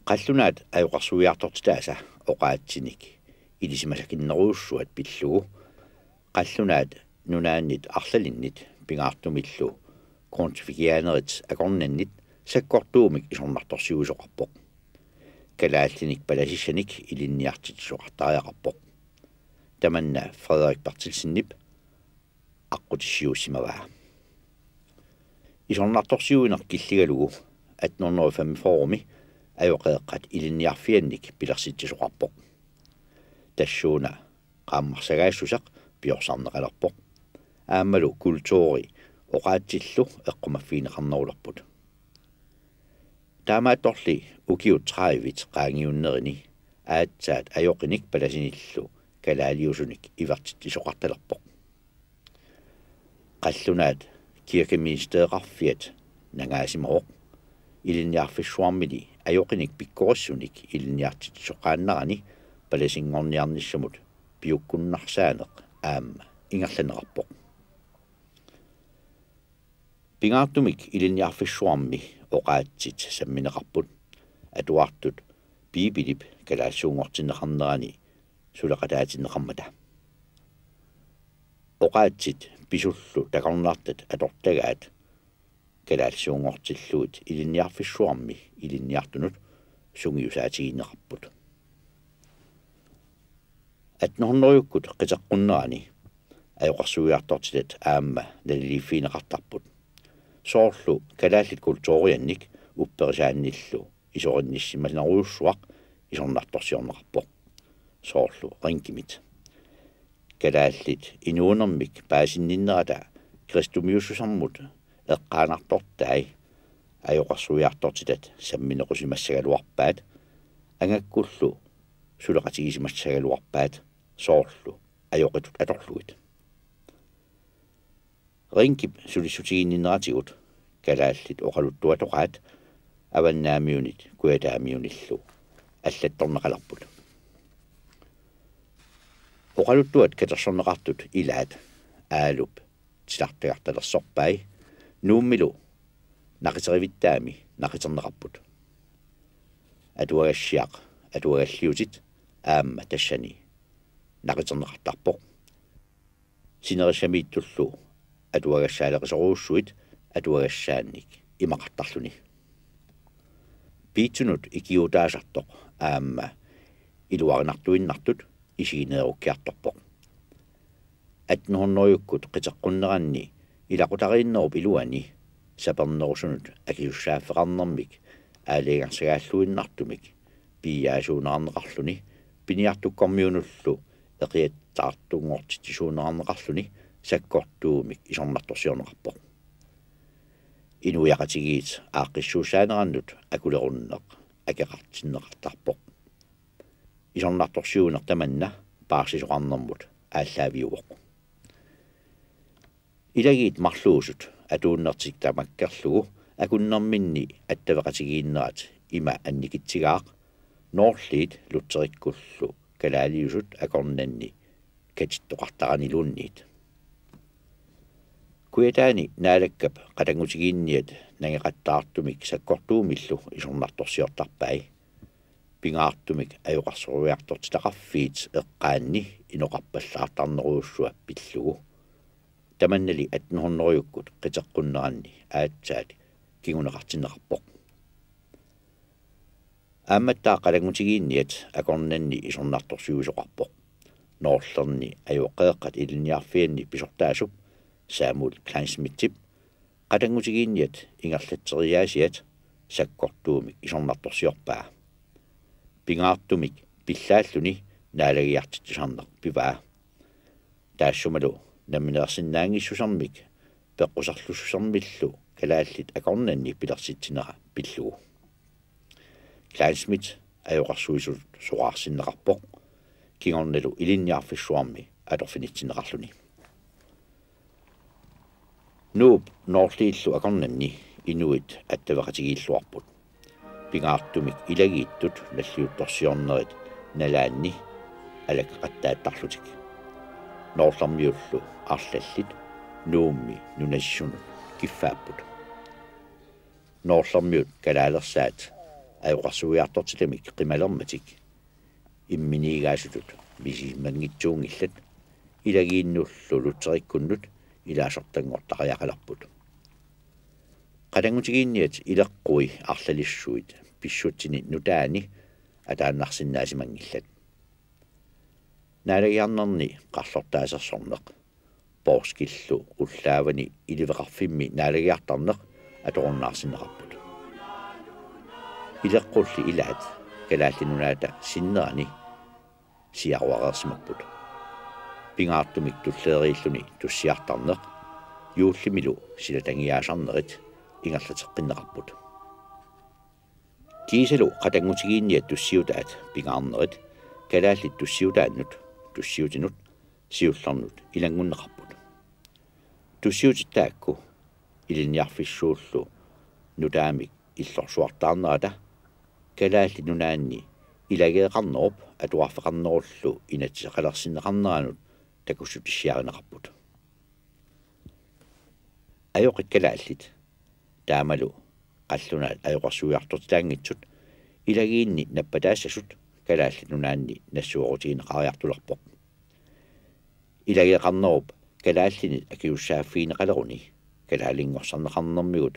qallunaat ajoqarsuiartortitaasa oqaatsinik ilisimasakиннеруuссуат пиллугу qallunaat nunaannit арлалиннит пингаартумиллу quantifigianerit акорнаннит саккортуумик исорнарторсиусоқарпоқ калааллиник паласиссаник илинниартит соқартариақарпоқ таманна Frederik Bartilsenip аққутиссиуссимаваа исорнарторсиуинер киллигалугу 1845 ajоqeeqqat ilinniarfiannik pilersitsisuqarpoq tassuuna qaammarsagaassusaq piorsaarneqalerpoq aammalu kultuuri oqaatsillu eqqumaffiineqarnerulerput taamaattorli ukiut 30 qaangiunnerini aatsaat ajoqinik palasinillu kalaaliusunik ivertittisoqartalerpoq qallunaat kirkeministeeqarfiat nangaasimeroq ilinniarfissuarmili ajoqinik pikkorissunik ilinniartitsoqaannarani palasingorniarnissamut piukkunnarsaanеq aamma ingerlanerarpoq pingaartumik ilinniarfissuarmi oqaatsit sammineqarput atuartut piipilip kalaassuungortinneqarnerani suleqataatineqarmata oqaatsit pisullu takornaartat atortagaat kalaassuungortilluut ilinniarfissuarmi ilinniartunut sungiusaatigiinneqarput atnornoriukkut qiteqqunnerani ajoqarsuiartortilat aamma naliliiffiineqartarput soorlu kalaallit kultuuriannik upperisaannillu isorinnissimalneruussuaq isornartorsiorneqarpoq soorlu rinkimit kalaallit inuunermik paasinninnerata kristumiussusarmut eqqaanartortai ajoqarsuiartortilat samminequsimassagaluarpaat angakkullu suleqatigisimассагалуарpaat soorlu ajoqitut atorluit rinkip sulisutigiinnineratigut kalaallit oqaluttuatoqaat avannaamiunit kuataamiunillu аллатторнеқаларпут oqaluttuat katersorneqartut ilaat aalуп тилартагарталерсорпай nuummilu naqiserivittaami naqiterneqarput atuagassiaq atuagalliutit aamma tassani naqiterneqartarpoq sinerissamiittullu atuagassaalerisoruussuit atuagassaannik imaqartarluni piitsunut ikiutaasartoq aamma iluarinartuinnartut isigineerukkiartorpoq atnuhornoriukkut qiteqqunneranni ilaqutariinnerup iluani sapernerusunut akiussaaffeqarnermik aaleegarsagaalluinnartumik piiyaasuunerarneqarluni piniartukkormiunullu eqiattaartungortitisuunerarneqarluni sakkortuumik isornartorsiorneqarpoq inuiaqatigiit aaqqissuusaanerannut akulerunneq akeqartinneqartarpoq isornartorsiuner tamanna paarsisoqarnermut ааllaaviuvoq ilagiit marluusut atuunnertik tamakkerlugu akunnerminni attavaqatigiinnerat ima annikitsigaaq noorliit lutserikkullu kalaaliusut akornanni katittoqartaranilunniit kuetaani naalakkap qatangutigiinniat nangeqattaartumik sakkortuumillu isornartorsiortarpai pingaartumik ajoqarsoruiartortitaqarfiit eqqaanni inoqarpallaartarneruussua pillugu tamannali atnuhornoriukkut qiteqqunneranni aatsaat kiguneqartinneqarpoq aammattaa qalangutigiinniat akornanni isornartorsiusoqarpoq noorlerni ajoqeeqqat ilinniarfianni pisortaasup Samuel Kleinsmith qatangutigiinniat ingerlatseriaasiat sakkortuumik isornartorsiorpaa pingaartumik pillaalluni naalagiartitisarneq pivaa taassumalu namineersinnaangissusarmik peqqusarlussusermillu kalaallit akornanni pilersitsinera pillugu Kleinsmith ajoqarsuisut soqaarsinneqarpoq kingornalu ilinniarfissuarmi atorfinitsinneqarluni nuup noorliillu akornanni inuit attavaqatigiilluarput pingaartumik ilagiittut nalliuttorsiornerit nalaanni alakkeqattaattarlutik noorlarmiullu arlallit nuummi nunassunut kiffaapput noorlarmiut kalaalersaat ajorsuiartortilamik qimalermatik imminiigaasutut misiimangitsuungillat ilagiinnullu luteriikkunnut ilaasortangortaqajaqalarput qadangutigiinniat ileqqui arlalissuit pissutsini nutaani ataannarsinnaasimanngillat naalagiarnerni qarlortaasersorneq porskillu ullaavani iliveqarfimmi naalagiartarneq atorunnaarsinneqarput ileqqulli ilaat kalaallinunaata sinnerani siaruaqersimapput pingaartumik tulleeriilluni tussiartarneq yuullimilu silatangiaasarnerit ingerlateqqinneqarput kiisalu qatangutigiinniat tussiutaat pingaarnerit kalaallit tussiutaannut tussiutinut siullarnut ilangunneqarput tussiutittaakku ilinniarfissuullu nutaamik иллорсуартаарнерата калаалли нунаанни илагеэқарнеруп атуарфеқарнеруллу инатсеқалерсиннеқарнеранут такуссутиссиаринеқарпут аёқик калааллит таамалу қаллунаат аёқарсуиартортилаангитсут илагиинни наппатаассасут калаалли нунаанни нассуорутигинеқариартулерпоқ илагеэқарнеруп калааллини акиуссааффиинеқалеруни калаалингорсарнеқарнермигут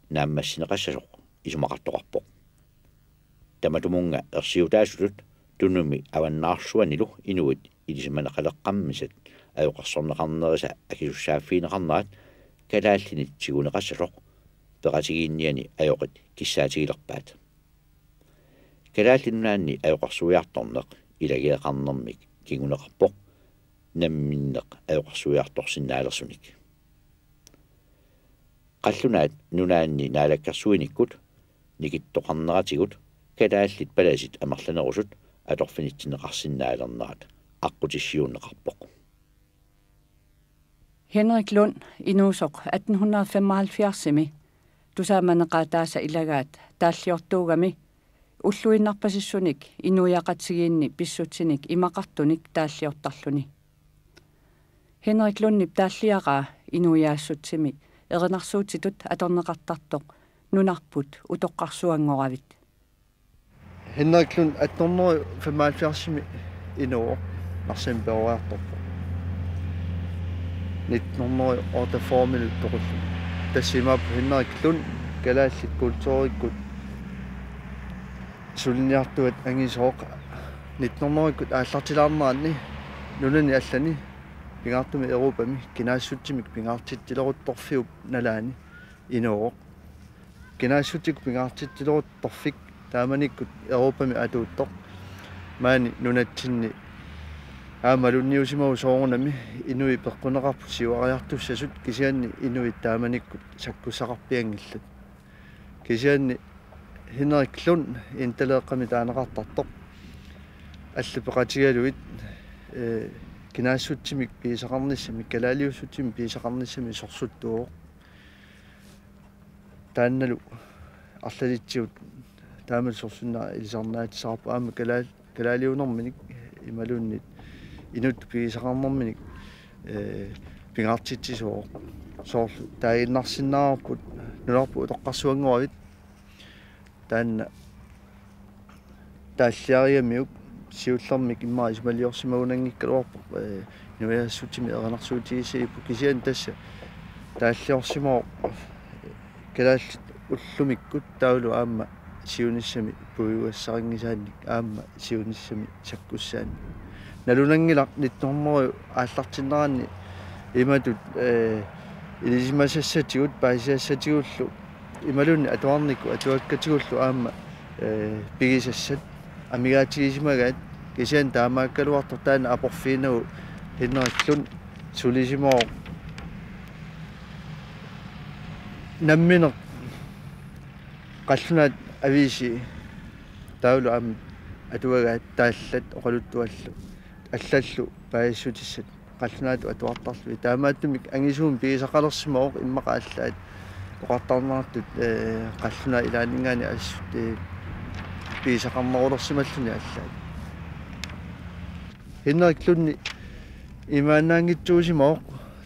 нааммассинеқассасоқ исумақартоқарпоқ таматумунга ерсиутаасутут туннуми аваннаарсуанилу инуит илисиманеқалеққаммисат аёқарсорнеқарнериса акисуссааффиинеқарнерат калааллинит сигунеқассасоқ пеқатигиинниани аёқит киссаатигилерпаат калааллинунаанни аёқарсуиарторнеқ илагеэқарнермик кигунеқарпоқ намминнеқ аёқарсуиарторсиннаалерсуник qallunaat nunaanni naalakkarsuinikut nikittoqarneratиgut kalaallit palasit amerlanerusut atorfinitsinneqarsinnaalernerat аққутиссиуннеқарпоқ Henrik Lund inuusoq 1875-imi tusaamanеqaataasa ilagaat taalliortuugami ulluinnarpasissunik inuiaqatsigiinni pissutinik imaqartunik taalliortarluni Henrik Lundnip taalliaqaa inuiaassutimi ernersuutitut atorneqartartoq nunarput utoqqarsuangoravit Henrik Lund 1875 inuo narsimperuartorpo 1948 minuuttoqullu tassimap Henrik Lund kalaallit kultuurikkut sulniartuat angisooq 1900-ikkut aallartilaarneraanni nunani allani pingaartumi Europami kinaassuttimik pingaartittileruttorfiup nalaani inuoq kinaassuttik pingaartittileruttorfik taamanikkut Europami atuuttoq maani nunatsinni amalunniusimau soorunami inui peqquneqarpu siuariartussasut kisianni inuit taamanikkut sakkussaqarpiangillat kisianni Henrik Lund intaleeqqami taaneqartartoq аллупеқатигалуит кинаассутсимик пиисақарниссами калаалиуссутсими пиисақарниссами сорсуттуоқ таанналу арлалитсиут таамал сорсуннаа илисарнаатисаарпу аама калаалиунэрминик ималууннит инут пиисақарнэрминик пингаартитсисуоқ соорлу таиннарсиннаарпут нуларпу утоққарсуангуавит таанна тааллиариамиук сиуллэрмик иммаа исмалиорсимагунангиккалуарпо нуяассутими эрнарсуутигисииппу кисиан тасса тааллиорсимоо калааллит уллумиккут таулу аама сиуниссами пуйуассарингисаанник аама сиуниссами саккуссаанни налунангилар 1900 ааллартиннеранни иматут илисимасассатигут паисаассатигуллу ималунни атуарникку атуаккатигуллу аама пигисассат амигаатигисимагаат кисиан таамааккалуартор таана апорфиинагу Henrik Lund сулисимоо намминеқ қаллунаат ависи таулу аама атуагаат тааллат оқалуттуаллу аллаллу пааиссутиссат қаллунаату атуартарлуи таамааттумик ангисуун пигисақалерсимаоқ иммақааллаат оқартарнартут қаллунаа илаанингаани ассут пигисақарнерулерсималлуни аллаат Henrik Lund имаанаангитсуусимаоқ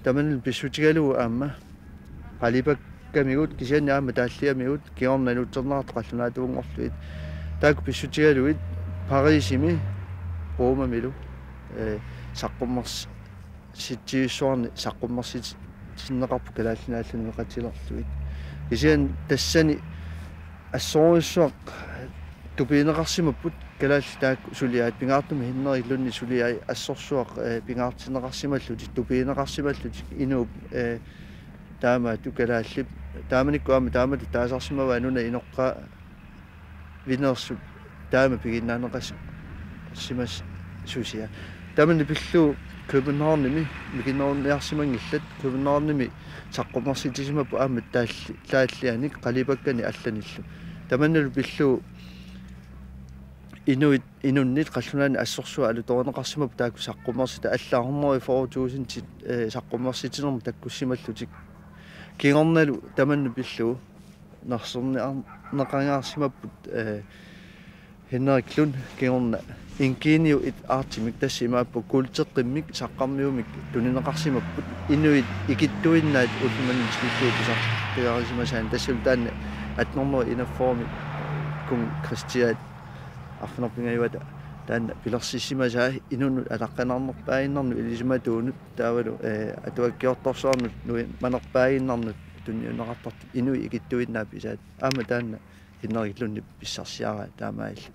таманил писсутигалугу аама қалипак камигут кисиани аама тааллиамигут киорналуттернарат қаллунаатуунгорлуит таак писсутигалуит Парисими Ромамилу саққуммарс ситсиуссуарни саққуммарсит синнеқарпу калааллинааллунеқатилерлуит кисиан тассани ассоруиссуақ тупиинеқарсимаппут калаалли таак сулиаат пингаартуми хиннериллунни сулиаи ассорсуақ пингаартинеқарсималлути тупиинеқарсималлути инууп таама тукалаалли тааманиккуами таамату таасарсимава нуна иноққа винерсу таама пигиннаанеқас симас сусиа таамани пиллу Københavnimi микиннерниарсимангиллат Københavnimi саққумарситисимаппу аама тааллианик қалипаккани алланиллу таманналу пиллу инуннит қаллунаани ассорсуа алу торнеқарсимаппу тааку саққумарсита аллаарнери 4000 саққумарситинерму таккуссималлутик кигорналу таманну пиллу нарсерниарнеқангаарсимаппут хиннериклун кигорна инкиниу ит аартимик тассимааппу култеққиммик саққармиумик тунинеқарсимаппут инуит икиттуиннаат уллуманни скиллууписар пиарисимасаан тассултаанна атнормери инафформи кун кристиат афнерпингаюата таанна пилерсиссимасаа инуну алаққанарнерпаиннарну илисиматуунут таавалу атуаккиорторсуарнут нуи манерпаиннарнут тунниунеқартарт инуи икиттуиннаап исаат аама таанна хиннериллунни писсарсиараа таамаалла.